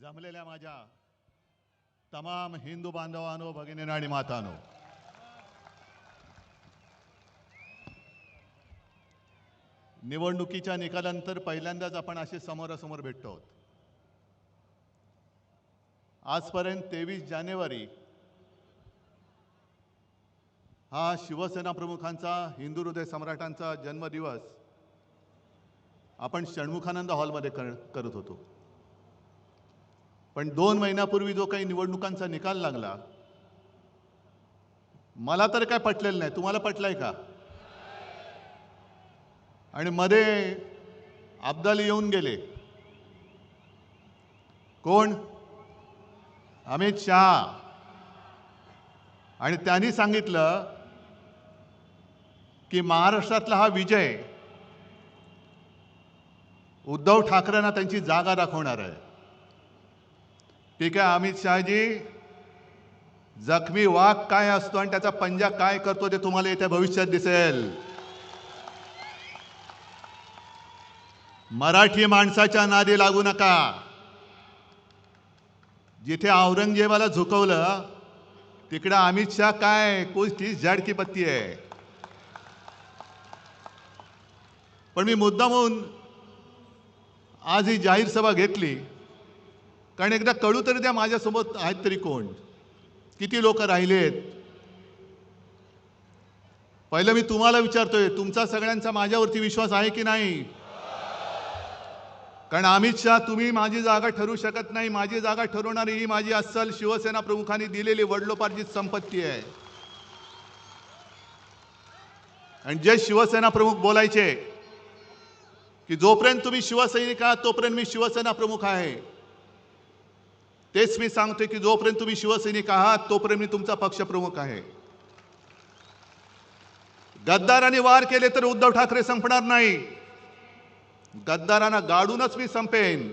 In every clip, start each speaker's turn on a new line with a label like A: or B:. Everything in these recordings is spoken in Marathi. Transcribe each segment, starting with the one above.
A: जमलेल्या माझ्या तमाम हिंदू बांधवांनो, भगिनींनो आणि मातांनो, निवडणुकीच्या निकालानंतर पहिल्यांदाच आपण असे समोरासमोर भेटतो आहोत. आजपर्यंत 23 जानेवारी हा शिवसेना प्रमुखांचा, हिंदू हृदय सम्राटांचा जन्मदिवस आपण षण्मुखानंद हॉलमध्ये करत होतो. पण 2 महिन्यापूर्वी जो काही निवडणुकांचा निकाल लागला, मला तर काय पटलेलं नाही. तुम्हाला पटलाय का? आणि मध्ये अब्दाली येऊन गेले. कोण? अमित शहा. आणि त्यांनी सांगितलं की महाराष्ट्रातला हा विजय उद्धव ठाकरेंना त्यांची जागा दाखवणार आहे. ठीक आहे अमित शहाजी, जखमी वाघ काय असतो आणि त्याचा पंजा काय करतो ते तुम्हाला येत्या भविष्यात दिसेल. मराठी माणसाच्या नादी लागू नका. जिथे औरंगजेबाला झुकवलं तिकडे अमित शहा काय कोणती झाड की पत्ती आहे. पण मी मुद्दामून आज ही जाहीर सभा घेतली कारण एकदा कळू तरी द्या माझ्यासोबत आहेत तरी कोण, किती लोक राहिलेत. पहिलं मी तुम्हाला विचारतोय, तुमचा सगळ्यांचा माझ्यावरती विश्वास आहे की नाही? कारण अमित शहा, तुम्ही माझी जागा ठरवू शकत नाही. माझी जागा ठरवणारी ही माझी अस्सल शिवसेना प्रमुखांनी दिलेली वडलोपार्जित संपत्ती आहे. आणि जे शिवसेना प्रमुख बोलायचे की जोपर्यंत तुम्ही शिवसैनिक आहात तोपर्यंत मी शिवसेना प्रमुख आहे, तेच मी सांगतोय की जोपर्यंत तुम्ही शिवसैनिक आहात तोपर्यंत मी तुमचा पक्ष प्रमुख आहे. गद्दारांनी वार केले तर उद्धव ठाकरे संपणार नाही. गद्दारांना गाडूनच मी संपेन.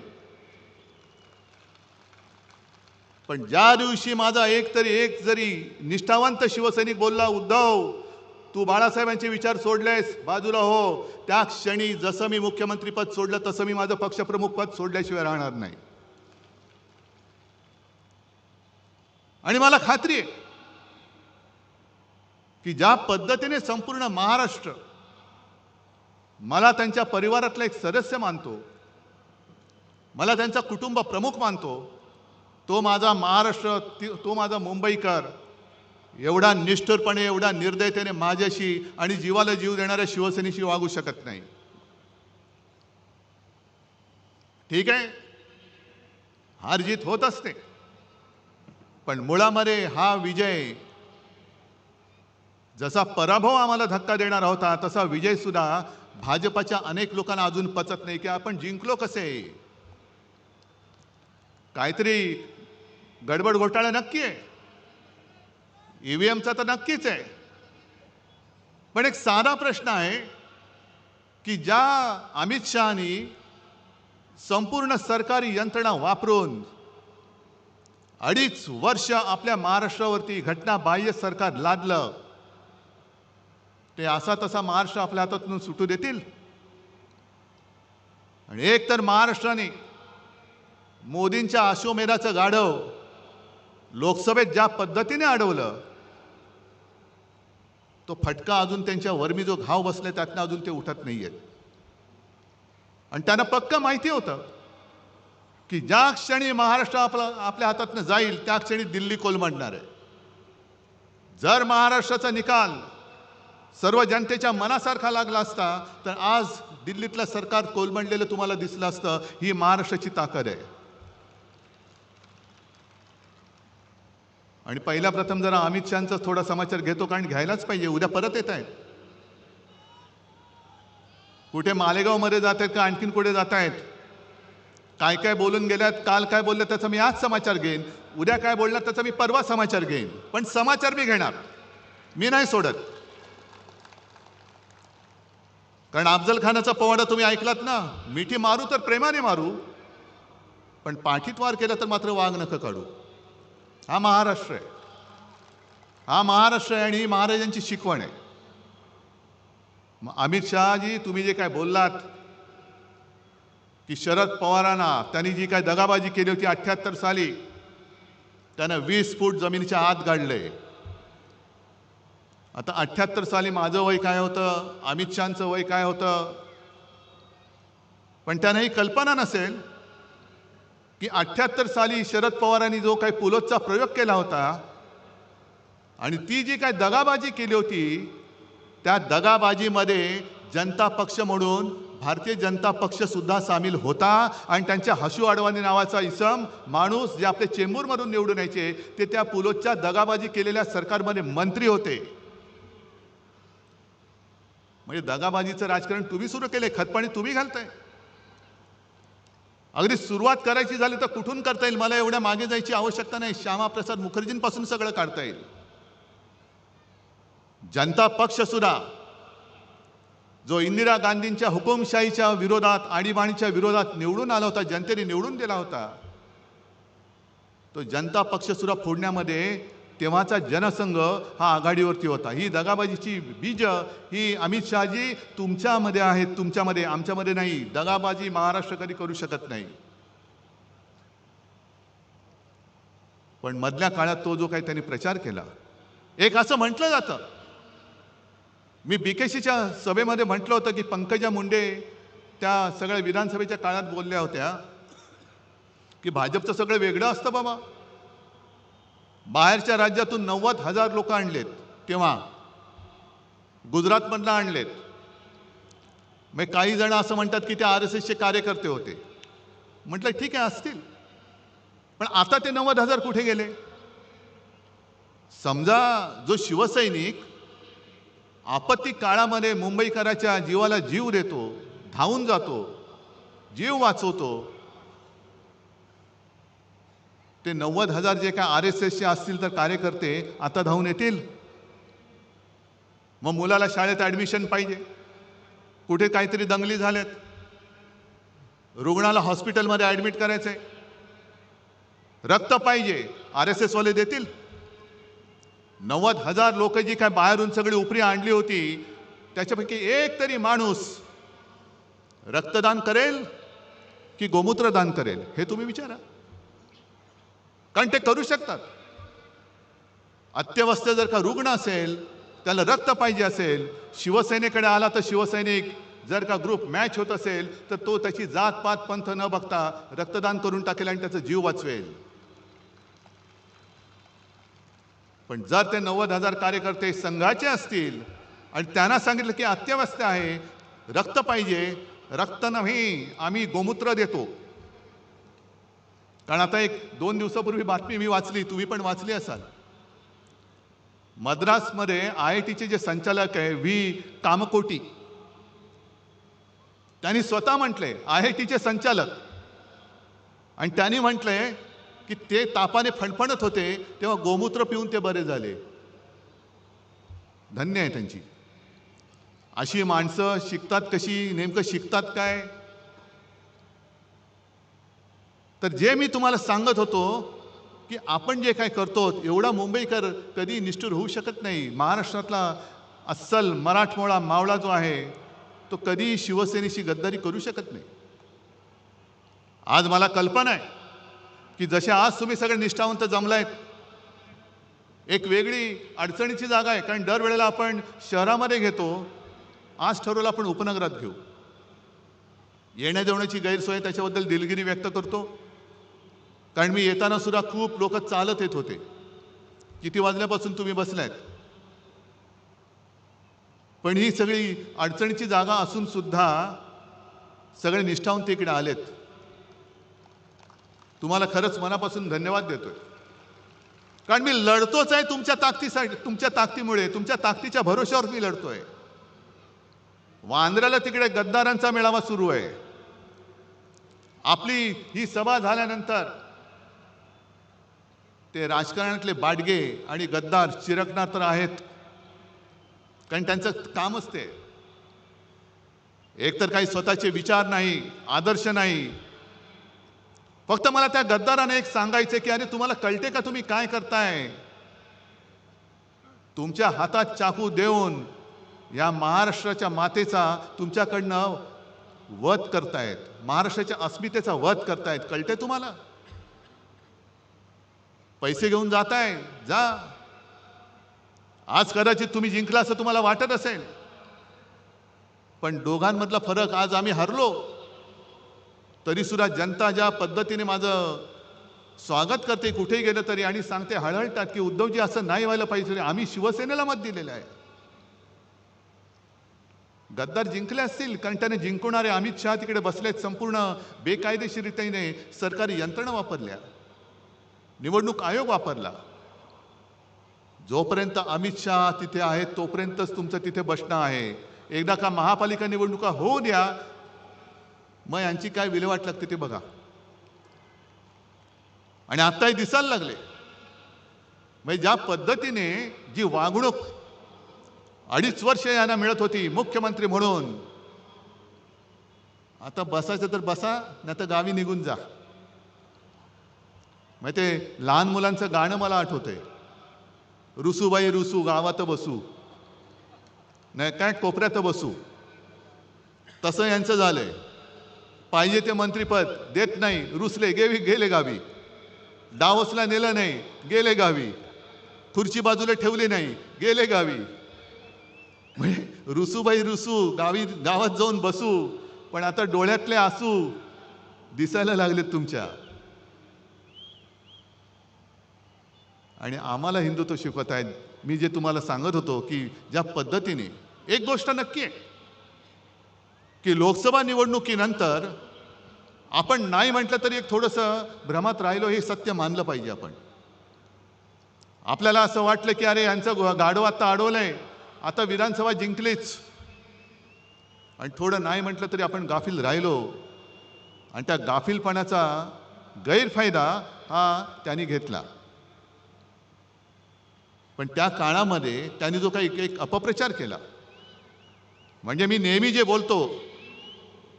A: पण ज्या दिवशी माझा एक जरी निष्ठावंत शिवसैनिक बोलला, उद्धव तू बाळासाहेबांचे विचार सोडलेस, बाजूला हो, त्या क्षणी जसं मी मुख्यमंत्री पद सोडलं तसं मी माझं पक्षप्रमुख पद सोडल्याशिवाय राहणार नाही. आणि मला खात्री आहे की ज्या पद्धतीने संपूर्ण महाराष्ट्र मला त्यांच्या परिवारातला एक सदस्य मानतो, मला त्यांचा कुटुंब प्रमुख मानतो, तो माझा महाराष्ट्र, तो माझा मुंबईकर एवढा निष्ठुरपणे, एवढा निर्दयतेने माझ्याशी आणि जीवाला जीव देणाऱ्या शिवसेनेशी वागू शकत नाही. ठीक आहे, हार जीत होत असते, पण मुळामध्ये हा विजय जसा पराभव आम्हाला धक्का देणार होता तसा विजय सुद्धा भाजपच्या अनेक लोकांना अजून पचत नाही की आपण जिंकलो कसे. काहीतरी गडबड घोटाळा नक्की आहे, ईव्हीएमचा तर नक्कीच आहे. पण एक साधा प्रश्न आहे की ज्या अमित शहानी संपूर्ण सरकारी यंत्रणा वापरून 2.5 वर्ष आपल्या महाराष्ट्रावरती घटनाबाह्य सरकार लादलं, ते असा तसा महाराष्ट्र आपल्या हातातून सुटू देतील? आणि एक तर महाराष्ट्राने मोदींच्या अश्वमेधाचं गाढव लोकसभेत ज्या पद्धतीने अडवलं, तो फटका अजून त्यांच्या वर्मी जो घाव बसले त्यातनं अजून ते उठत नाहीयेत. आणि त्यांना पक्का माहिती होतं की ज्या क्षणी महाराष्ट्र आपल्या हातातनं जाईल त्या क्षणी दिल्ली कोलमडणार आहे. जर महाराष्ट्राचा निकाल सर्व जनतेच्या मनासारखा लागला असता तर आज दिल्लीतलं सरकार कोलमडलेलं तुम्हाला दिसलं असतं. ही महाराष्ट्राची ताकद आहे. आणि पहिला प्रथम जरा अमित शहांचा थोडा समाचार घेतो, कारण घ्यायलाच पाहिजे. उद्या परत येत आहेत. कुठे मालेगाव मध्ये जात आहेत का आणखीन कुठे जात आहेत, काय काय बोलून गेल्यात, काल काय बोलले त्याचा मी आज समाचार घेईन, उद्या काय बोलला त्याचा मी परवा समाचार घेईन. पण समाचार मी घेणार, मी नाही सोडत. कारण अफजल खानाचा पोवाडा तुम्ही ऐकलात ना, मिठी मारू तर प्रेमाने मारू, पण पाठीत वार केला तर मात्र वाघ नख काढू. हा महाराष्ट्र आहे, हा महाराष्ट्र आहे आणि ही महाराजांची शिकवण आहे. अमित शहाजी, तुम्ही जे काय बोललात की शरद पवारांना त्यांनी जी काय दगाबाजी केली होती 78 साली, त्यानं 20 फूट जमिनीच्या आत गाडले. आता 78 साली माझं वय काय होतं, अमित शहाचं वय काय होतं, पण त्यांना ही कल्पना नसेल की 78 साली शरद पवारांनी जो काही पुलोदचा प्रयोग केला होता आणि ती जी काय दगाबाजी केली होती, त्या दगाबाजीमध्ये जनता पक्ष म्हणून भारतीय जनता पक्ष सुद्धा सामील होता. आणि त्यांच्या हसू अडवाणी नावाचा इसम माणूस जे आपले चेंबूरमधून निवडून यायचे, ते त्या पुलोदच्या दगाबाजी केलेल्या सरकारमध्ये मंत्री होते. म्हणजे दगाबाजीचं राजकारण तुम्ही सुरू केले, खतपाणी तुम्ही घालताय. अगदी सुरुवात करायची झाली तर कुठून करता येईल, मला एवढ्या मागे जायची आवश्यकता नाही. श्यामाप्रसाद मुखर्जींपासून सगळं काढता येईल. जनता पक्ष सुद्धा जो इंदिरा गांधींच्या हुकुमशाहीच्या विरोधात, आणीबाणीच्या विरोधात निवडून आला होता, जनतेने निवडून दिला होता, तो जनता पक्ष सुद्धा फोडण्यामध्ये तेव्हाचा जनसंघ हा आघाडीवरती होता. ही दगाबाजीची बीज ही अमित शहाजी तुमच्यामध्ये आहेत, तुमच्यामध्ये, आमच्यामध्ये नाही. दगाबाजी महाराष्ट्र कधी करू शकत नाही. पण मधल्या काळात तो जो काही त्यांनी प्रचार केला, एक असं म्हटलं जातं, मी बीकेसीच्या सभेमध्ये म्हटलं होतं की पंकजा मुंडे त्या सगळ्या विधानसभेच्या काळात बोलल्या होत्या की भाजपचं सगळं वेगळं असतं बाबा. बाहेरच्या राज्यातून 90,000 लोक आणलेत, तेव्हा गुजरातमधनं आणलेत. मग काही जण असं म्हणतात की ते RSSचे कार्यकर्ते होते. म्हटलं ठीक आहे, असतील, पण आता ते 90,000 कुठे गेले? समजा जो शिवसैनिक आपत्ती काळामध्ये मुंबईकराच्या जीवाला जीव देतो, धावून जातो, जीव वाचवतो, ते 90,000 जे काय RSSचे असतील तर कार्यकर्ते आता धावून येतील? मग मुलाला शाळेत ॲडमिशन पाहिजे, कुठे काहीतरी दंगली झाल्यात, रुग्णाला हॉस्पिटलमध्ये ॲडमिट करायचंय, रक्त पाहिजे, RSS वाले देतील? 90,000 लोक जी काय बाहेरून सगळी उपरी आणली होती, त्याच्यापैकी एक तरी माणूस रक्तदान करेल की गोमूत्रदान करेल, हे तुम्ही विचारा. कारण ते करू शकतात. अत्यवस्थ जर का रुग्ण असेल, त्याला रक्त पाहिजे असेल, शिवसेनेकडे आला तर शिवसैनिक जर का ग्रुप मॅच होत असेल तर तो त्याची जात पात पंथ न बघता रक्तदान करून टाकेल आणि त्याचा जीव वाचवेल. पण जर ते 90,000 कार्यकर्ते संघाचे असतील आणि त्यांना सांगितलं की अत्यवस्थ आहे, रक्त पाहिजे, रक्त नाही, आम्ही गोमूत्र देतो. कारण आता 1-2 दिवसापूर्वी बातमी मी वाचली, तुम्ही पण वाचली असाल. मद्रासमध्ये IITचे जे संचालक आहे व्ही कामकोटी, त्यांनी स्वतः म्हटले, IITचे संचालक, आणि त्यांनी म्हटले की ते तापाने फणफणत होते तेव्हा गोमूत्र पिऊन ते बरे झाले. धन्य आहे त्यांची. अशी माणसं शिकतात कशी, नेमकं शिकतात काय? तर जे मी तुम्हाला सांगत होतो की आपण जे काय करतो, एवढा मुंबईकर कधी निष्ठुर होऊ शकत नाही. महाराष्ट्रातला अस्सल मराठमोळा मावळा जो आहे तो कधी शिवसेनेशी गद्दारी करू शकत नाही. आज मला कल्पना आहे की जसे आज तुम्ही सगळे निष्ठावंत जमलायत, एक वेगळी अडचणीची जागा आहे. कारण दरवेळेला आपण शहरामध्ये घेतो, आज ठरवलं आपण उपनगरात घेऊ. येण्या जेवण्याची गैरसोय, त्याच्याबद्दल दिलगिरी व्यक्त करतो. कारण मी येताना सुद्धा खूप लोक चालत येत होते. किती वाजल्यापासून तुम्ही बसलायत? पण ही सगळी अडचणीची जागा असून सुद्धा सगळे निष्ठावंत इकडे आलेत. तुम्हाला खरंच मनापासून धन्यवाद देतोय. कारण मी लढतोच आहे तुमच्या ताकदीसाठी, तुमच्या ताकदीमुळे, तुमच्या ताकदीच्या भरोश्यावर मी लढतोय. वांद्र्याला तिकडे गद्दारांचा मेळावा सुरू आहे. आपली ही सभा झाल्यानंतर ते राजकारणातले बाडगे आणि गद्दार चिरकणार तर आहेत, कारण त्यांचं कामच ते. एकतर काही स्वतःचे विचार नाही, आदर्श नाही. फक्त मला त्या गद्दाराने एक सांगायचे की अरे तुम्हाला कळते का तुम्ही काय करताय? तुमच्या हातात चाकू देऊन या महाराष्ट्राच्या मातेचा तुमच्याकडनं वध करतायत, महाराष्ट्राच्या अस्मितेचा वध करतायत. कळते तुम्हाला? पैसे घेऊन जाताय, जा. आज कदाचित तुम्ही जिंकला असं तुम्हाला वाटत असेल, पण दोघांमधला फरक, आज आम्ही हरलो तरी सुद्धा जनता ज्या पद्धतीने माझं स्वागत करते कुठेही गेलं तरी, आणि सांगते, हळहळतात की उद्धवजी असं नाही व्हायला पाहिजे, आम्ही शिवसेनेला मत दिलेलं आहे. गद्दार जिंकले असतील कारण त्याने जिंकवणारे अमित शहा तिकडे बसलेत, संपूर्ण बेकायदेशीररित्याने सरकारी यंत्रणा वापरल्या, निवडणूक आयोग वापरला. जोपर्यंत अमित शहा तिथे आहेत तोपर्यंतच तुमचं तिथे बसणं आहे. एकदा का महापालिका निवडणुका होऊ द्या, मग यांची काय विल्हेवाट लागते ते बघा. आणि आत्ताही दिसायला लागले. म्हणजे ज्या पद्धतीने जी वागणूक 2.5 वर्ष यांना मिळत होती मुख्यमंत्री म्हणून, आता बसायचं तर बसा, नाही तर गावी निघून जा. मग ते लहान मुलांचं गाणं मला आठवतंय, रुसूबाई रुसू गावात बसू, नाही काय कोपऱ्यात बसू. तसं यांचं झालंय. पाहिजे ते मंत्रीपद देत नाही, रुसले, गेले गावी. डावसला नेलं नाही, गेले गावी. खुर्ची बाजूला ठेवली नाही, गेले गावी. म्हणजे रुसूबाई रुसू, गावात जाऊन बसू. पण आता डोळ्यातले आसू दिसायला लागलेत तुमच्या. आणि आम्हाला हिंदुत्व शिकवत आहेत. मी जे तुम्हाला सांगत होतो की ज्या पद्धतीने, एक गोष्ट नक्की आहे की लोकसभा निवडणुकीनंतर आपण नाही म्हटलं तरी एक थोडंसं भ्रमात राहिलो, हे सत्य मानलं पाहिजे आपण. आपल्याला असं वाटलं की अरे यांचं गाढव आता अडवलंय, आता विधानसभा जिंकलीच, आणि थोडं नाही म्हटलं तरी आपण गाफील राहिलो. आणि त्या गाफीलपणाचा गैरफायदा हा त्यांनी घेतला. पण त्या काळामध्ये त्यांनी जो काही एक अपप्रचार केला, म्हणजे मी नेहमी जे बोलतो,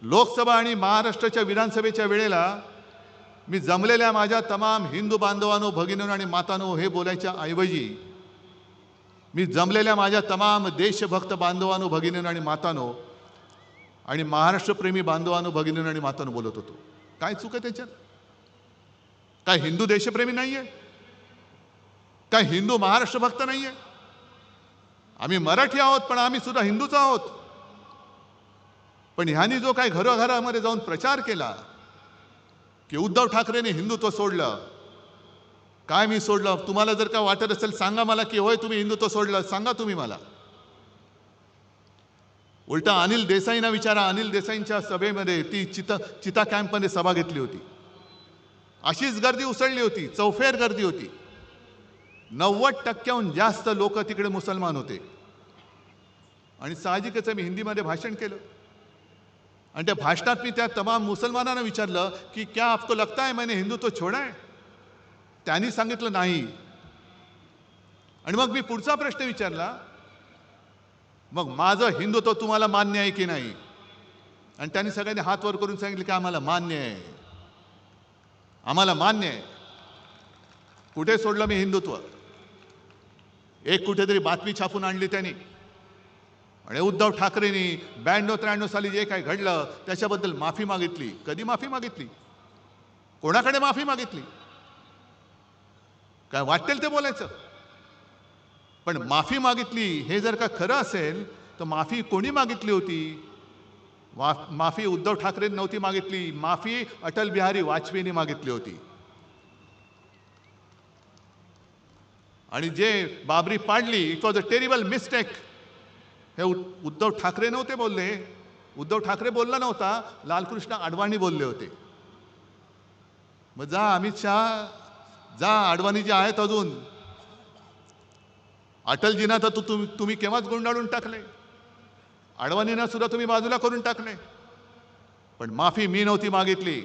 A: लोकसभा आणि महाराष्ट्राच्या विधानसभेच्या वेळेला मी जमलेल्या माझ्या तमाम हिंदू बांधवांनो, भगिनींनो आणि मातांनो हे बोलायच्या ऐवजी मी जमलेल्या माझ्या तमाम देशभक्त बांधवांनो, भगिनींनो आणि मातांनो आणि महाराष्ट्रप्रेमी बांधवांनो, भगिनींनो आणि मातांनो बोलत होतो. काय चूक आहे त्याच्यात? काय हिंदू देशप्रेमी नाहीये? काय हिंदू महाराष्ट्र भक्त नाहीये? आम्ही मराठी आहोत, पण आम्ही सुद्धा हिंदूच आहोत. पण ह्यांनी जो काय घरोघरामध्ये जाऊन प्रचार केला की उद्धव ठाकरेंनी हिंदुत्व सोडलं, काय मी सोडलं? तुम्हाला जर का वाटत असेल सांगा मला की होय तुम्ही हिंदुत्व सोडलं, सांगा तुम्ही मला. उलटा अनिल देसाईंना विचारा, अनिल देसाईंच्या सभेमध्ये ती चिता कॅम्पमध्ये सभा घेतली होती, अशीच गर्दी उसळली होती, चौफेर गर्दी होती. 90% जास्त लोक तिकडे मुसलमान होते. आणि साहजिकच मी हिंदीमध्ये भाषण केलं, आणि त्या भाषणात मी त्या तमाम मुसलमानांना विचारलं की क्या आपको लगता है मैंने हिंदुत्व छोड़ा है? त्यांनी सांगितलं नाही. आणि मग मी पुढचा प्रश्न विचारला, मग माझं हिंदुत्व तुम्हाला मान्य आहे की नाही? आणि त्यांनी सगळ्यांनी हात वर करून सांगितलं की आम्हाला मान्य आहे, आम्हाला मान्य आहे. कुठे सोडलं मी हिंदुत्व? एक कुठेतरी बातमी छापून आणली त्यांनी, आणि उद्धव ठाकरेंनी 92-93 साली जे काय घडलं त्याच्याबद्दल माफी मागितली. कधी माफी मागितली? कोणाकडे माफी मागितली? काय वाटेल ते बोलायचं. पण माफी मागितली हे जर का खरं असेल तर माफी कोणी मागितली होती? माफी उद्धव ठाकरेंनी नव्हती मागितली, माफी अटल बिहारी वाजपेयींनी मागितली होती. आणि जे बाबरी पाडली, it was a terrible mistake, हे उद्धव ठाकरे नव्हते बोलले. उद्धव ठाकरे बोलला नव्हता, लालकृष्ण अडवाणी बोलले होते. मग जा अमित शहा, जा, अडवाणी जे आहेत अजून, अटलजींना तर तुम्ही केव्हाच गुंडाळून टाकले, अडवाणींना सुद्धा तुम्ही बाजूला करून टाकले. पण माफी मी नव्हती मागितली.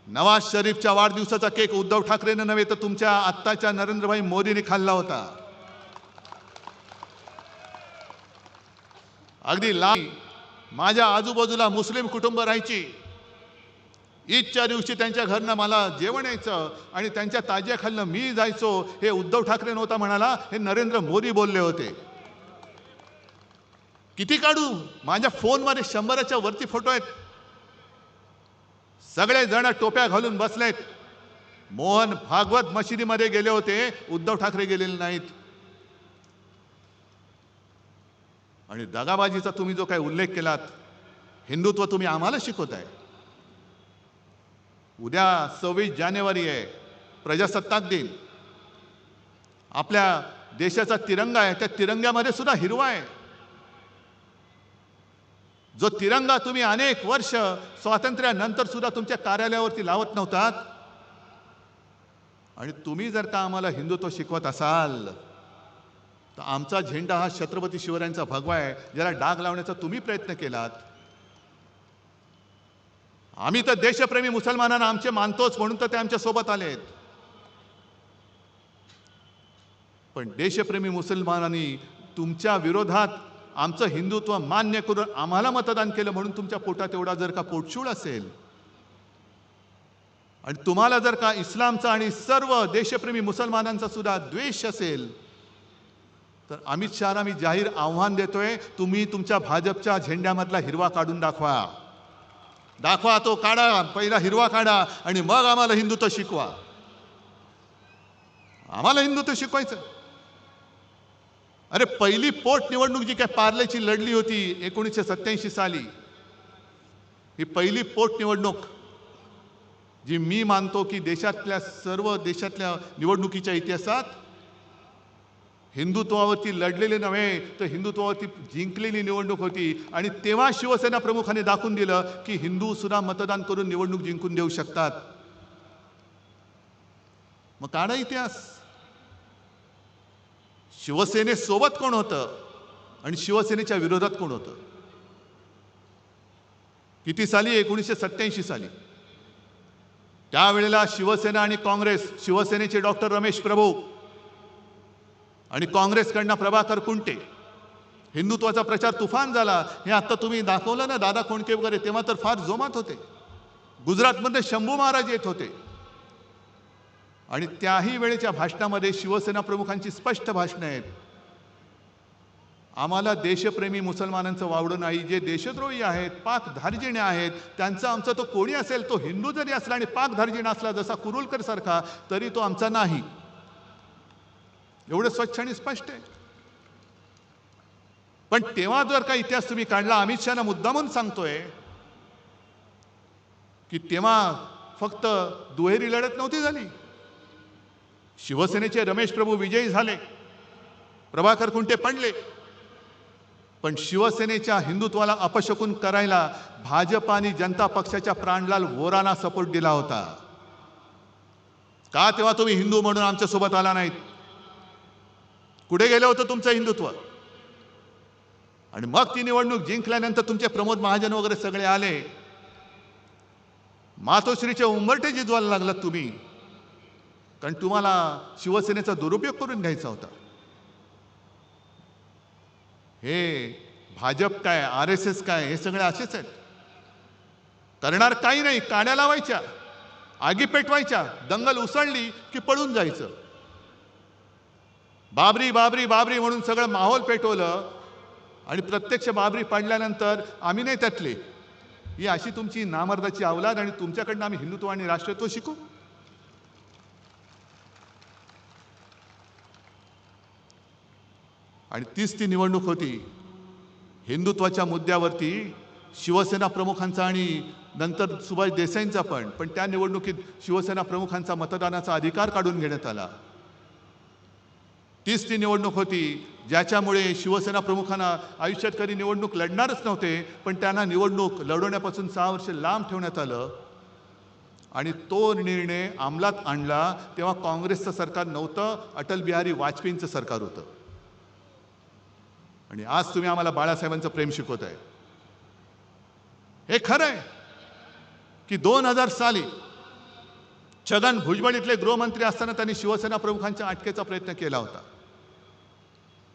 A: नवाज शरीफच्या वाढदिवसाचा केक उद्धव ठाकरेंना नव्हे तर तुमच्या आत्ताच्या नरेंद्रभाई मोदींनी खाल्ला होता. अगदी माझ्या आजूबाजूला मुस्लिम कुटुंब राहायची. ईदच्या दिवशी त्यांच्या घरनं मला जेवण यायचं आणि त्यांच्या ताज्या खाल्लं मी जायचो. हे उद्धव ठाकरे नव्हता म्हणाला, हे नरेंद्र मोदी बोलले होते. किती काढू? माझ्या फोनमध्ये 100च्या वरती फोटो आहेत. सगळे जण टोप्या घालून बसलेत. मोहन भागवत मशिदीमध्ये गेले होते, उद्धव ठाकरे गेलेले नाहीत. आणि दगाबाजीचा तुम्ही जो काही उल्लेख केलात, हिंदुत्व तुम्ही आम्हाला शिकवताय. उद्या 26 जानेवारी आहे, प्रजासत्ताक दिन. आपल्या देशाचा तिरंगा आहे, त्या तिरंग्यामध्ये सुद्धा हिरवा आहे. जो तिरंगा तुम्ही अनेक वर्ष स्वातंत्र्यानंतर सुद्धा तुमच्या कार्यालयावरती लावत नव्हतात, आणि तुम्ही जर का आम्हाला हिंदुत्व शिकवत असाल तर आमचा झेंडा हा छत्रपती शिवरायांचा भगवा आहे, ज्याला डाग लावण्याचा तुम्ही प्रयत्न केलात. आम्ही तर देशप्रेमी मुसलमानांना आमचे मानतोच म्हणून तर ते आमच्या सोबत आलेत. पण देशप्रेमी मुसलमानांनी तुमच्या विरोधात आमचं हिंदुत्व मान्य करून आम्हाला मतदान केलं म्हणून तुमच्या पोटात एवढा जर का पोटशूळ असेल, आणि तुम्हाला जर का इस्लामचा आणि सर्व देशप्रेमी मुसलमानांचा सुद्धा द्वेष असेल, तर अमित शहाला मी जाहीर आव्हान देतोय, तुम्ही तुमच्या भाजपच्या झेंड्यामधला हिरवा काढून दाखवा. दाखवा, तो काढा, पहिला हिरवा काढा आणि मग आम्हाला हिंदुत्व शिकवा. आम्हाला हिंदुत्व शिकवायचं. अरे पहिली पोट निवडणूक जी काय पार्लेची लढली होती 1987 साली, ही पहिली पोट निवडणूक जी मी मानतो की सर्व देशातल्या निवडणुकीच्या इतिहासात हिंदुत्वावरती लढलेले नव्हे तर हिंदुत्वावरती जिंकलेली निवडणूक होती. आणि तेव्हा शिवसेना प्रमुखांनी दाखवून दिलं की हिंदू सुद्धा मतदान करून निवडणूक जिंकून देऊ शकतात. मग काढा इतिहास. शिवसेनेसोबत कोण होतं आणि शिवसेनेच्या विरोधात कोण होतं? किती साली? 1987 साली. त्यावेळेला शिवसेना आणि काँग्रेस, शिवसेनेचे डॉक्टर रमेश प्रभू आणि काँग्रेसकडनं प्रभाकर कुंटे, हिंदुत्वाचा प्रचार तुफान झाला. हे आता तुम्ही दाखवलं ना, दादा कोंडके वगैरे, तेव्हा तर फार जोमात होते. गुजरातमध्ये शंभू महाराज येत होते. आणि त्याही वेळेच्या भाषणामध्ये शिवसेना प्रमुखांची स्पष्ट भाषणं आहेत. आम्हाला देशप्रेमी मुसलमानांचं वावडं नाही. जे देशद्रोही आहेत, पाकधार्जिणे आहेत, त्यांचा आमचा तो कोणी असेल, तो हिंदू जरी असला आणि पाकधार्जिण असला, जसा कुरुलकर सारखा, तरी तो आमचा नाही. एवढं स्वच्छ आणि स्पष्ट आहे. पण तेव्हा जर का इतिहास तुम्ही काढला, अमित शहाला मुद्दामून सांगतोय की तेव्हा फक्त दुहेरी लढत नव्हती झाली. शिवसेनेचे रमेश प्रभू विजयी झाले, प्रभाकर कुंटे पडले, पण शिवसेनेच्या हिंदुत्वाला अपशकुन करायला भाजप आणि जनता पक्षाच्या प्राणलाल वोरांना सपोर्ट दिला होता. का तेव्हा तुम्ही हिंदू म्हणून आमच्या सोबत आला नाहीत? कुठे गेलं होतं तुमचं हिंदुत्व? आणि मग ती निवडणूक जिंकल्यानंतर तुमचे प्रमोद महाजन वगैरे सगळे आले. मातोश्रीचे उंबरठे जिजवायला लागलात तुम्ही, कारण तुम्हाला शिवसेनेचा दुरुपयोग करून घ्यायचा होता. हे भाजप काय, RSS काय, हे सगळे असेच आहेत. करणार काही नाही, काड्या लावायच्या, आगी पेटवायच्या, दंगल उसळली की पळून जायचं. बाबरी बाबरी बाबरी म्हणून सगळं माहोल पेटवलं आणि प्रत्यक्ष बाबरी पडल्यानंतर आम्ही नाही त्यातले. ही अशी तुमची नामर्दाची अवलाद, आणि तुमच्याकडनं आम्ही हिंदुत्व आणि राष्ट्रत्व शिकू? आणि तीच ती निवडणूक होती. हिंदुत्वाच्या मुद्द्यावरती शिवसेना प्रमुखांचा आणि नंतर सुभाष देसाईंचा पण त्या निवडणुकीत शिवसेना प्रमुखांचा मतदानाचा अधिकार काढून घेण्यात आला. तीच ती निवडणूक होती ज्याच्यामुळे शिवसेना प्रमुखांना आयुष्यात कधी निवडणूक लढणारच नव्हते, पण त्यांना निवडणूक लढवण्यापासून 6 वर्ष लांब ठेवण्यात आलं. आणि तो निर्णय अंमलात आणला तेव्हा काँग्रेसचं सरकार नव्हतं, अटल बिहारी वाजपेयींचं सरकार होतं. आणि आज तुम्ही आम्हाला बाळासाहेबांचं प्रेम शिकवताय. हे खरं आहे की 2000 साली छगन भुजबळ इथले गृहमंत्री असताना त्यांनी शिवसेना प्रमुखांच्या अटकेचा प्रयत्न केला होता.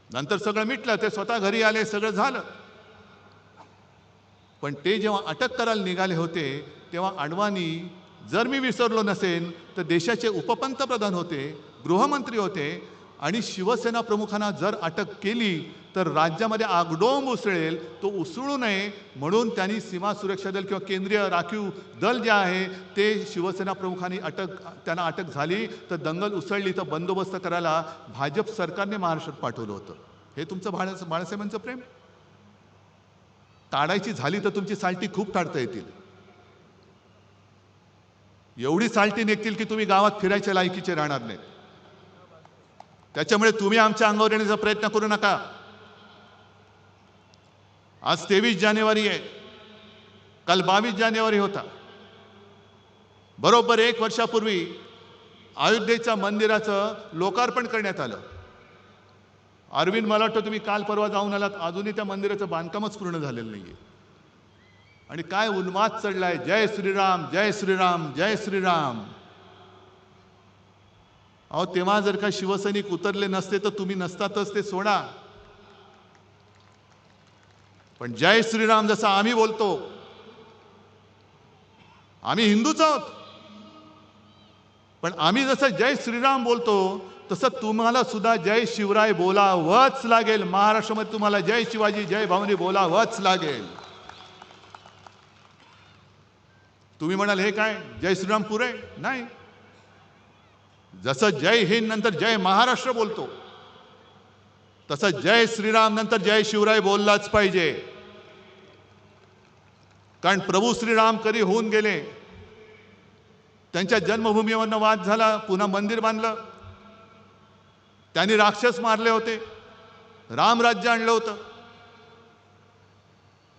A: नंतर सगळं मिटलं, ते स्वतः घरी आले, सगळं झालं. पण ते जेव्हा अटक करायला निघाले होते तेव्हा अडवाणी, जर मी विसरलो नसेन तर देशाचे उपपंतप्रधान होते, गृहमंत्री होते. आणि शिवसेना प्रमुखांना जर अटक केली तर राज्यामध्ये आगडोंब उसळेल, तो उसळू नये म्हणून त्यांनी सीमा सुरक्षा दल किंवा केंद्रीय राखीव दल जे आहे ते शिवसेना प्रमुखांनी त्यांना अटक झाली तर दंगल उसळली तर बंदोबस्त करायला भाजप सरकारने महाराष्ट्रात पाठवलं होतं. हे तुमचं बाळासाहेबांचं प्रेम? ताडायची झाली तर तुमची साल्टी खूप ताडता येतील. एवढी साल्टी निघतील की तुम्ही गावात फिरायच्या लायकीचे राहणार नाहीत. त्याच्यामुळे तुम्ही आमच्या अंगावर येण्याचा प्रयत्न करू नका. आज 23 जानेवारी आहे, काल 22 जानेवारी होता. बरोबर 1 वर्षापूर्वी अयोध्येच्या मंदिराचं लोकार्पण करण्यात आलं. अरविंद, मला वाटतं तुम्ही काल परवा जाऊन आलात, अजूनही त्या मंदिराचं बांधकामच पूर्ण झालेलं नाहीये. आणि काय उन्माद चढलाय, जय श्रीराम जय श्रीराम जय श्रीराम. अहो, तेव्हा जर का शिवसैनिक उतरले नसते तर तुम्ही नसतातच, ते सोडा. पण जय श्रीराम जसं आम्ही बोलतो, आम्ही हिंदूच आहोत, पण आम्ही जसं जय श्रीराम बोलतो तसं तुम्हाला सुद्धा जय शिवराय बोलावंच लागेल. महाराष्ट्रामध्ये तुम्हाला जय शिवाजी जय भवानी बोलावंच लागेल. तुम्ही म्हणाल हे काय जय श्रीराम पुरे? नाही. जसं जय हिंद नंतर जय महाराष्ट्र बोलतो तसं जय श्रीराम नंतर जय शिवराय बोललाच पाहिजे. कारण प्रभू श्रीराम कधी होऊन गेले, त्यांच्या जन्मभूमीवरनं वाद झाला, पुन्हा मंदिर बांधलं, त्यांनी राक्षस मारले होते, रामराज्य आणलं होतं.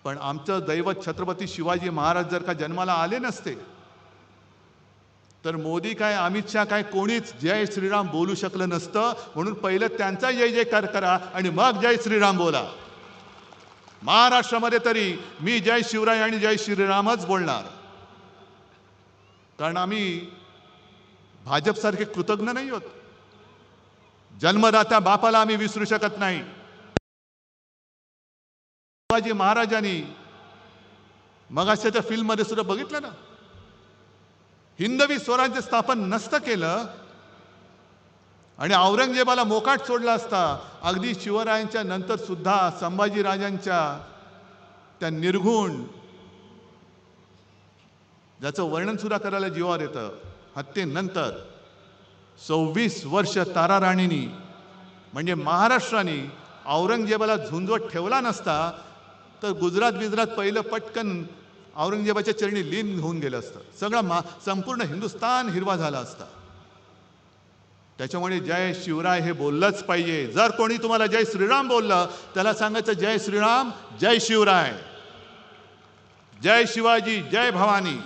A: पण आमचं दैवत छत्रपती शिवाजी महाराज जर का जन्माला आले नसते तर मोदी काय अमित शहा काय कोणीच जय श्रीराम बोलू शकलं नसतं. म्हणून पहिलं त्यांचा जय जयकार करा आणि मग जय श्रीराम बोला. महाराष्ट्रामध्ये तरी मी जय शिवराय आणि जय श्रीरामच बोलणार. कारण आम्ही भाजपसारखे कृतज्ञ नाही आहोत. जन्मदात्या बापाला आम्ही विसरू शकत नाही. शिवाजी महाराजांनी मग अशा त्या फिल्ममध्ये सुद्धा बघितलं ना, हिंदवी स्वराज्य स्थापन नसतं केलं आणि औरंगजेबाला मोकाट सोडला असता. अगदी शिवरायांच्या नंतर सुद्धा संभाजीराजांच्या त्या निर्घुण, ज्याचं वर्णन सुद्धा करायला जीवावर येतं, हत्येनंतर 26 वर्ष ताराराणींनी म्हणजे महाराष्ट्राने औरंगजेबाला झुंजवत ठेवला नसता तर गुजरात पहिलं पटकन औरंगजेबाच्या चरणी लीन होऊन गेलं असतं. सगळं संपूर्ण हिंदुस्थान हिरवा झाला असता. त्याच्यामुळे जय शिवराय हे बोललंच पाहिजे. जर कोणी तुम्हाला जय श्रीराम बोललं त्याला सांगायचं जय श्रीराम जय शिवराय, जय शिवाजी जय भवानी.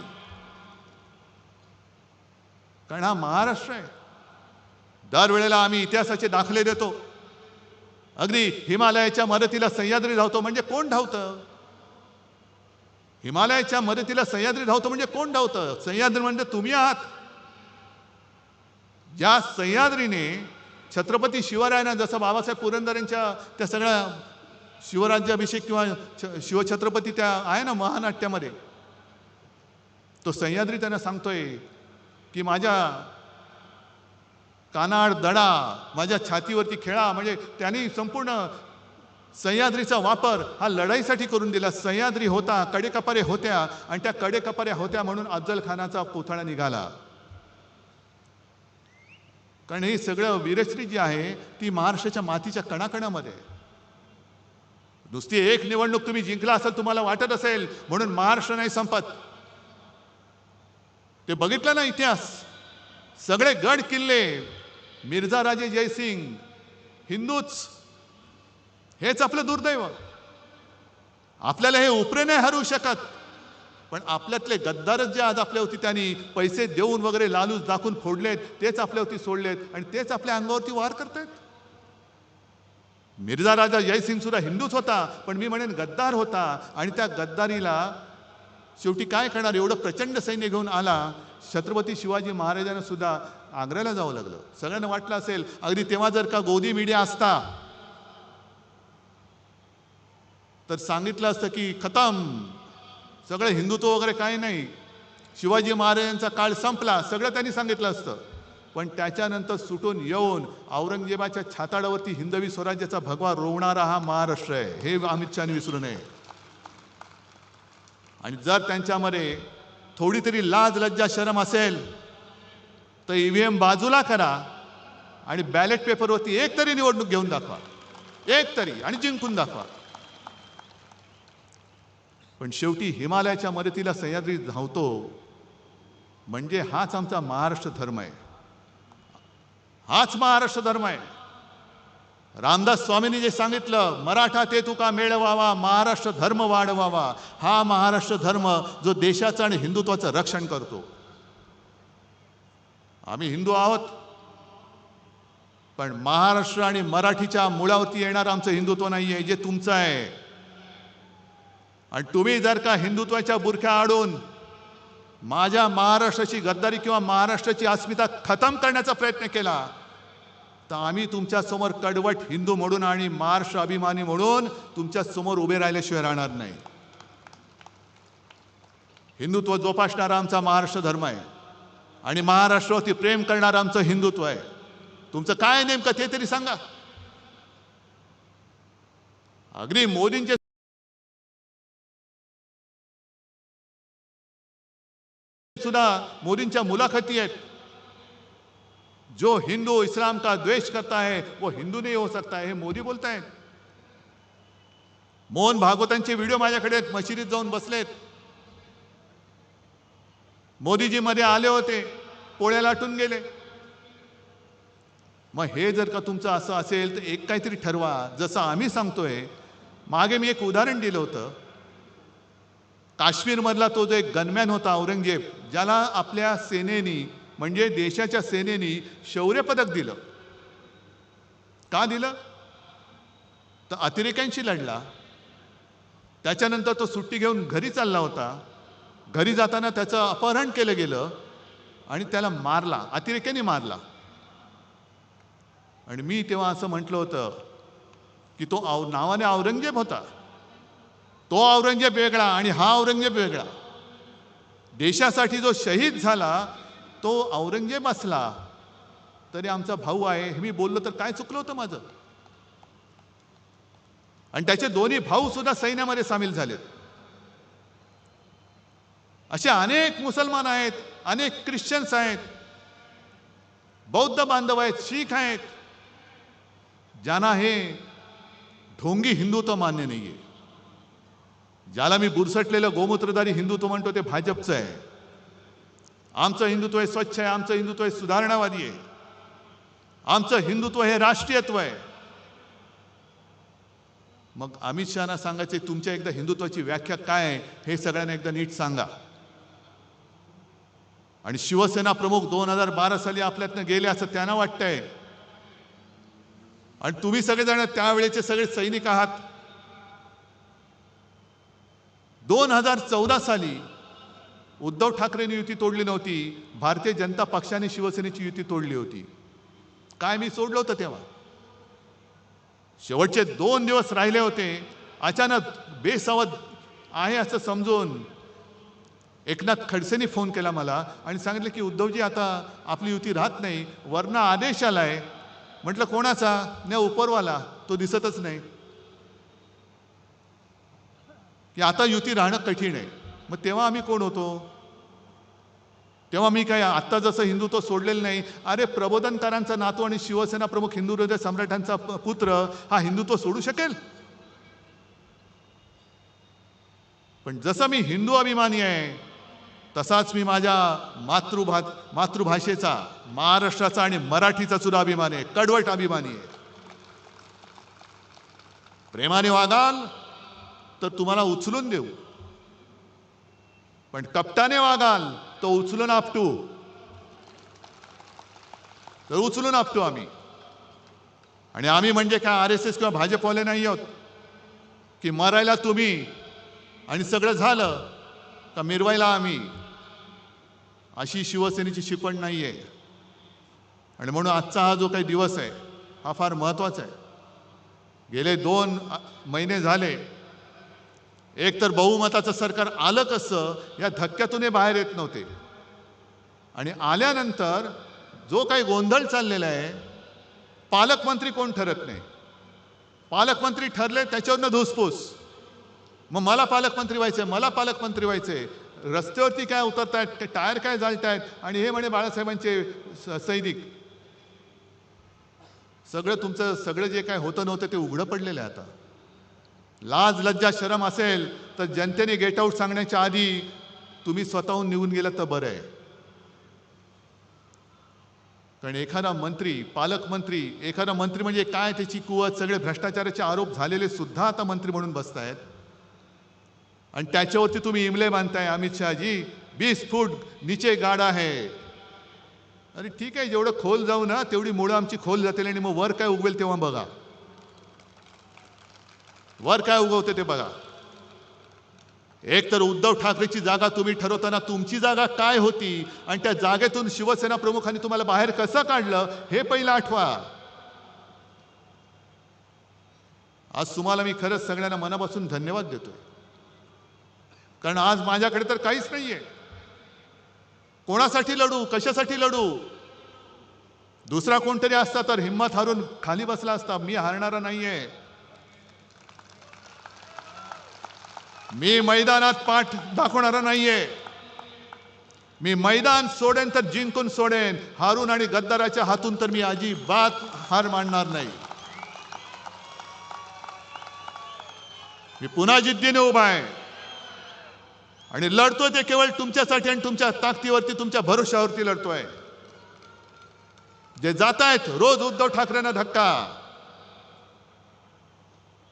A: कारण हा महाराष्ट्र आहे. दरवेळेला आम्ही इतिहासाचे दाखले देतो. अगदी हिमालयाच्या मदतीला सह्याद्री धावतो म्हणजे कोण धावतं? हिमालयाच्या मदतीला सह्याद्री धावतो म्हणजे कोण धावतं? सह्याद्री म्हणजे तुम्ही आहात. ज्या सह्याद्रीने छत्रपती शिवरायांना, जसं बाबासाहेब पुरंदरेंच्या त्या सगळ्या शिवराज्याभिषेक किंवा शिवछत्रपती त्या आहे ना महानाट्यामध्ये, तो सह्याद्री त्यांना सांगतोय की माझ्या कानाड दडा, माझ्या छातीवरती खेळा. म्हणजे त्यांनी संपूर्ण सह्याद्रीचा वापर हा लढाईसाठी करून दिला. सह्याद्री होता, कडेकपारे होत्या आणि त्या कडेकपाऱ्या होत्या म्हणून अफजल खानाचा पुतळा निघाला. कारण ही सगळं वीरश्री जी आहे ती महाराष्ट्राच्या मातीच्या कणाकणामध्ये. नुसती एक निवडणूक तुम्ही जिंकला असेल तुम्हाला वाटत असेल म्हणून महाराष्ट्र नाही संपत. ते बघितलं ना इतिहास, सगळे गड किल्ले मिर्झा राजे जयसिंग हिंदूच, हेच आपलं दुर्दैव. आपल्याला हे उपरे नाही हरवू शकत, पण आपल्यातले गद्दारच जे आज आपल्यावरती त्यांनी पैसे देऊन वगैरे लालूच दाखवून फोडलेत, तेच आपल्यावरती सोडलेत आणि तेच आपल्या अंगावरती वार करतायत. मिर्झा राजा जयसिंग सुद्धा हिंदूच होता, पण मी म्हणेन गद्दार होता. आणि त्या गद्दारीला शेवटी काय करणार, एवढं प्रचंड सैन्य घेऊन आला. छत्रपती शिवाजी महाराजांना सुद्धा आग्र्याला जावं लागलं. सगळ्यांना वाटलं असेल अगदी तेव्हा जर का गोदी मीडिया असता तर सांगितलं असतं की खतम, सगळं हिंदुत्व वगैरे काही नाही, शिवाजी महाराजांचा काळ संपला, सगळं त्यांनी सांगितलं असतं. पण त्याच्यानंतर सुटून येऊन औरंगजेबाच्या छाताडावरती हिंदवी स्वराज्याचा भगवा रोवणारा हा महाराष्ट्र आहे, हे अमित शहाने विसरू नये. आणि जर त्यांच्यामध्ये थोडी तरी लाज लज्जा शरम असेल तर ईव्हीएम बाजूला करा आणि बॅलेट पेपरवरती एक तरी निवडणूक घेऊन दाखवा, एक तरी, आणि जिंकून दाखवा. पण शेवटी हिमालयाच्या मदतीला सह्याद्री धावतो म्हणजे हाच आमचा महाराष्ट्र धर्म आहे, हाच महाराष्ट्र धर्म आहे. रामदास स्वामींनी जे सांगितलं, मराठा ते तुका मेळवावा, महाराष्ट्र धर्म वाढवावा, हा महाराष्ट्र धर्म जो देशाचं आणि हिंदुत्वाचं रक्षण करतो. आम्ही हिंदू आहोत, पण महाराष्ट्र आणि मराठीच्या मुळावरती येणार आमचं हिंदुत्व नाही आहे, जे तुमचं आहे. आणि तुम्ही जर का हिंदुत्वाच्या बुरख्या आडून माझ्या महाराष्ट्राची गद्दारी किंवा महाराष्ट्राची अस्मिता खतम करण्याचा प्रयत्न केला तर आम्ही तुमच्या समोर कडवट हिंदू म्हणून आणि महाराष्ट्र अभिमानी म्हणून तुमच्या समोर उभे राहिल्याशिवाय राहणार नाही. हिंदुत्व जोपासणारा आमचा महाराष्ट्र धर्म आहे आणि महाराष्ट्रावरती प्रेम करणारं आमचं हिंदुत्व आहे. तुमचं काय नेमकं ते तरी सांगा. अगदी मोदींचे सुद्धा मोदींच्या मुलाखती आहेत, जो हिंदू इस्लाम का द्वेष करता है वो हिंदू नहीं हो सकता है, हे मोदी बोलतायत. मोहन भागवतांचे व्हिडिओ माझ्याकडे मशिदीत जाऊन बसलेत. मोदीजी मध्ये आले होते, पोळ्या लाटून गेले. मग हे जर का तुमचं असं असेल तर एक काहीतरी ठरवा, जसं आम्ही सांगतोय. मागे मी एक उदाहरण दिलं होतं, काश्मीरमधला तो जो एक गनमॅन होता औरंगजेब, ज्याला आपल्या सेनेनी म्हणजे देशाच्या सेनेनी शौर्य पदक दिलं. का दिलं? तर अतिरेक्यांशी लढला. त्याच्यानंतर तो सुट्टी घेऊन घरी चालला होता. घरी जाताना त्याचं अपहरण केलं गेलं आणि त्याला मारला, अतिरेक्यांनी मारला. आणि मी तेव्हा असं म्हटलं होतं की तो नावाने औरंगजेब होता, तो औरंगजेब वेगळा आणि हा औरंगजेब वेगळा. देशासाठी जो शहीद झाला तो औरंगजेब असला तरी आमचा भाऊ आहे, हे मी बोललो तर काय चुकलं होतं माझं? आणि त्याचे दोन्ही भाऊ सुद्धा सैन्यामध्ये सामील झालेत. असे अनेक मुसलमान आहेत, अनेक ख्रिश्चन्स आहेत, बौद्ध बांधव आहेत, शीख आहेत, ज्यांना हे ढोंगी हिंदुत्व मान्य नाहीये. ज्याला मी बुरसटलेलं गोमूत्रधारी हिंदुत्व म्हणतो ते भाजपचं आहे. आमचं हिंदुत्व हे स्वच्छ आहे, आमचं हिंदुत्व हे सुधारणावादी आहे, आमचं हिंदुत्व हे राष्ट्रीयत्व आहे. मग अमित शहाना सांगायचे तुमच्या एकदा हिंदुत्वाची व्याख्या काय आहे हे सगळ्यांना एकदा नीट सांगा. आणि शिवसेना प्रमुख 2012 साली आपल्यातनं गेले असं त्यांना वाटतंय. आणि तुम्ही सगळेजण त्यावेळेचे सगळे सैनिक आहात. 2014 साली उद्धव ठाकरेंनी युती तोडली नव्हती, भारतीय जनता पक्षाने शिवसेनेची युती तोडली होती. काय मी सोडलं होतं तेव्हा? शेवटचे 2 दिवस राहिले होते. अचानक बेसावध आहे असं समजून एकनाथ खडसेंनी फोन केला मला आणि सांगितलं की उद्धवजी आता आपली युती राहत नाही, वरनं आदेश आलाय. म्हटलं कोणाचा? नाही, उपरवाला, तो दिसतच नाही, की आता युती राहणं कठीण आहे. मग तेव्हा आम्ही कोण होतो? तेव्हा मी काय आत्ता जसं हिंदुत्व सोडलेलं नाही. अरे प्रबोधनकारांचा नातू आणि शिवसेना प्रमुख हिंदू हृदय सम्राटांचा पुत्र हा हिंदुत्व सोडू शकेल? पण जसं मी हिंदू अभिमानी आहे तसाच मी माझ्या मातृभाषेचा, महाराष्ट्राचा आणि मराठीचा सुद्धा अभिमान आहे, कडवट अभिमानी आहे. प्रेमाने वागाल तर तुम्हाला उचलून देऊ, पण कपटाने वागाल तो उचलून आपटू, तर उचलून आपटू आम्ही. आणि आम्ही म्हणजे काय RSS किंवा भाजपवाले नाही आहोत की मरायला तुम्ही आणि सगळं झालं का मिरवायला आम्ही. अशी शिवसेनेची शिकवण नाही आहे. आणि म्हणून आजचा हा जो काही दिवस आहे हा फार महत्त्वाचा आहे. गेले 2 महिने झाले एक तर बहुमताचं सरकार आलं कसं या धक्क्यातून बाहेर येत नव्हते. आणि आल्यानंतर जो काही गोंधळ चाललेला आहे, पालकमंत्री कोण ठरत नाही. पालकमंत्री ठरले त्याच्यावरनं धुसफूस. मग मला पालकमंत्री व्हायचंय, मला पालकमंत्री व्हायचंय. रस्त्यावरती काय उतरतायत, ते टायर काय जाळतायत आणि हे म्हणे बाळासाहेबांचे सैनिक. सगळं तुमचं सगळं जे काय होतं नव्हतं ते उघडं पडलेलं आहे आता. लाज लज्जा शरम असेल तर जनतेने गेट आऊट सांगण्याच्या आधी तुम्ही स्वतःहून निघून गेलं तर बरं आहे. कारण एखादा मंत्री, पालकमंत्री, एखादा मंत्री म्हणजे काय त्याची कुवत, सगळे भ्रष्टाचाराचे आरोप झालेले सुद्धा आता मंत्री म्हणून बसतायत आणि त्याच्यावरती तुम्ही इमले बांधताय. अमित शहाजी 20 फूट नीचे गाडा है. अरे ठीक आहे, जेवढं खोल जाऊ ना तेवढी मुळं आमची खोल जातील आणि मग वर काय उगवेल तेव्हा बघा. वर काय उगवते ते बघा. एक तर उद्धव ठाकरेची जागा तुम्ही ठरवताना तुमची जागा काय होती आणि त्या जागेतून शिवसेना प्रमुखांनी तुम्हाला बाहेर कसं काढलं हे पहिलं आठवा. आज तुम्हाला मी खरंच सगळ्यांना मनापासून धन्यवाद देतोय. कारण आज माझ्याकडे तर काहीच नाहीये. कोणासाठी लढू, कशासाठी लढू. दुसरा कोणतरी असता तर हिम्मत हारून खाली बसला असता. मी हारणारा नाहीये. मी मैदानात पाठ दाखवणारा नाहीये. मी मैदान सोडेन तर जिंकून सोडेन. हारून आणि गद्दाराच्या हातून तर मी अजिबात हार मानणार नाही. मी पुन्हा जिद्दीने उभा आहे आणि लढतोय ते केवळ तुमच्यासाठी आणि तुमच्या ताकदीवरती, तुमच्या भरोशावरती लढतोय. जे जात आहेत रोज उद्धव ठाकरेंना धक्का.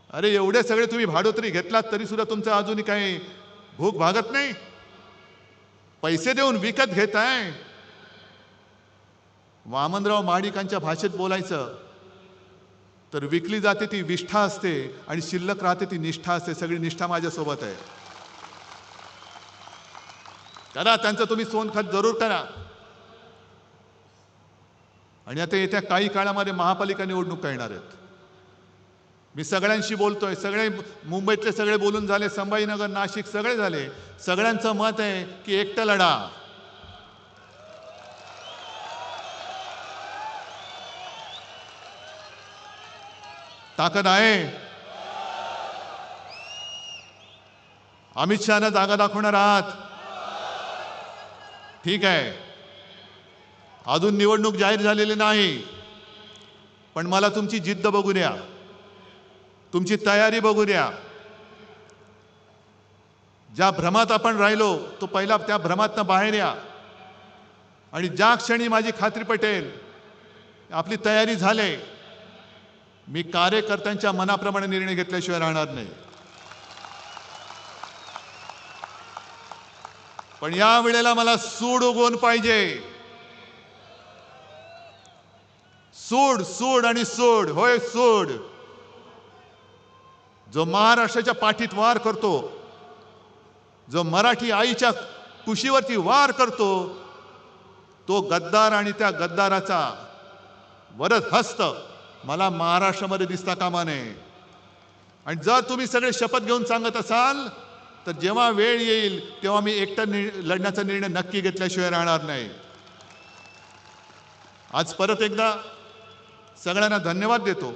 A: अरे एवढे सगळे तुम्ही भाडोत्री घेतलात तरी सुद्धा तुमचं अजूनही काही भूक भागत नाही. पैसे देऊन विकत घेताय. वामनराव महाडिकांच्या भाषेत बोलायचं तर विकली जाते ती विष्ठा असते आणि शिल्लक राहते ती निष्ठा असते. सगळी निष्ठा माझ्यासोबत आहे. करा त्यांचं तुम्ही सोनखत जरूर करा. आणि आता येत्या काही काळामध्ये महापालिका निवडणुका येणार आहेत. मी सगळ्यांशी बोलतोय. सगळे मुंबईतले सगळे बोलून झाले, संभाजीनगर, नाशिक सगळे झाले. सगळ्यांचं मत आहे की एकटं लढा. ताकद आहे. अमित शहाना जागा दाखवणार आहात. ठीक आहे, अजून निवडणूक जाहीर झालेली नाही, पण मला तुमची जिद्द बघू द्या, तुमची तयारी बघू द्या. ज्या भ्रमात आपण राहिलो तो पहिला त्या भ्रमातनं बाहेर या. आणि ज्या क्षणी माझी खात्री पटेल आपली तयारी झाले, मी कार्यकर्त्यांच्या मनाप्रमाणे निर्णय घेतल्याशिवाय राहणार नाही. पण या वेळेला मला सूड उगवून पाहिजे. सूड, सूड आणि सूड. होय सूड. जो महाराष्ट्राच्या पाठीत वार करतो, जो मराठी आईच्या कुशीवरती वार करतो, तो गद्दार आणि त्या गद्दाराचा वरद हस्त मला महाराष्ट्रामध्ये दिसता कामा नये. आणि जर तुम्ही सगळे शपथ घेऊन सांगत असाल तर जेव्हा वेळ येईल तेव्हा मी एकटा लढण्याचा निर्णय नक्की घेतल्याशिवाय राहणार नाही. आज परत एकदा सगळ्यांना धन्यवाद देतो.